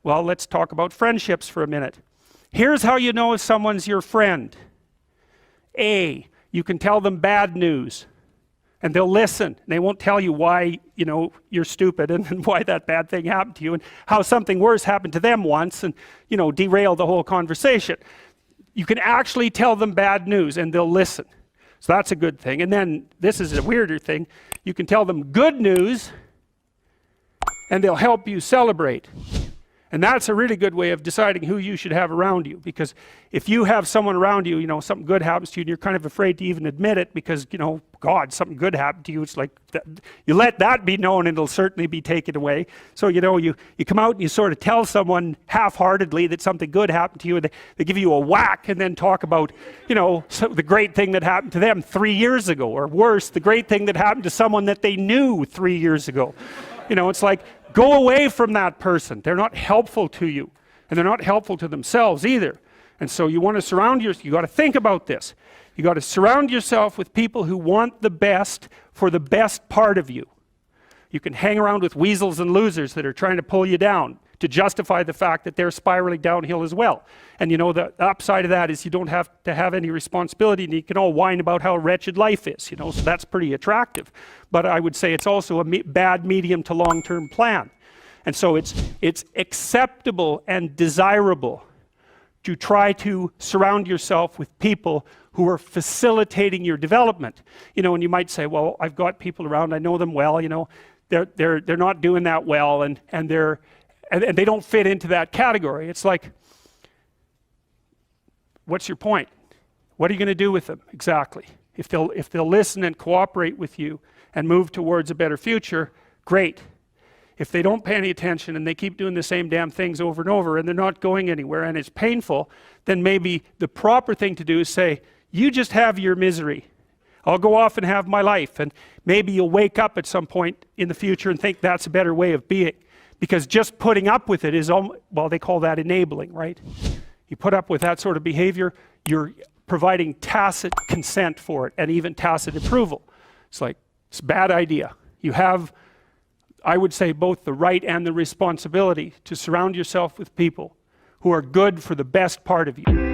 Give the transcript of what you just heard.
Well, let's talk about friendships for a minute. Here's how you know if someone's your friend. A, you can tell them bad news and they'll listen. They won't tell you why, you know, you're stupid and why that bad thing happened to you and how something worse happened to them once and, you know, derail the whole conversation. You can actually tell them bad news and they'll listen. So that's a good thing. And then this is a weirder thing. You can tell them good news and they'll help you celebrate. And that's a really good way of deciding who you should have around you, because if you have someone around you, you know, something good happens to you and you're kind of afraid to even admit it because, you know, God, something good happened to you. It's like, you let that be known and it'll certainly be taken away. So, you know, you come out and you sort of tell someone half-heartedly that something good happened to you and they give you a whack and then talk about, you know, the great thing that happened to them 3 years ago, or worse, the great thing that happened to someone that they knew 3 years ago. You know, it's like, go away from that person. They're not helpful to you, and they're not helpful to themselves either. And so you want to surround yourself, you got to think about this. You got to surround yourself with people who want the best for the best part of you. You can hang around with weasels and losers that are trying to pull you down to justify the fact that they're spiraling downhill as well. And you know, the upside of that is you don't have to have any responsibility and you can all whine about how wretched life is, you know, so that's pretty attractive. But I would say it's also a bad medium to long-term plan. And so it's acceptable and desirable to try to surround yourself with people who are facilitating your development. You know, and you might say, well, I've got people around, I know them well, you know, they're not doing that well and they don't fit into that category. It's like, what's your point? What are you going to do with them exactly? If they'll listen and cooperate with you and move towards a better future, great. If they don't pay any attention and they keep doing the same damn things over and over and they're not going anywhere and it's painful, then maybe the proper thing to do is say, you just have your misery. I'll go off and have my life. And maybe you'll wake up at some point in the future and think that's a better way of being. Because just putting up with it is, well, they call that enabling, right? You put up with that sort of behavior, you're providing tacit consent for it and even tacit approval. It's like, it's a bad idea. You have, I would say, both the right and the responsibility to surround yourself with people who are good for the best part of you.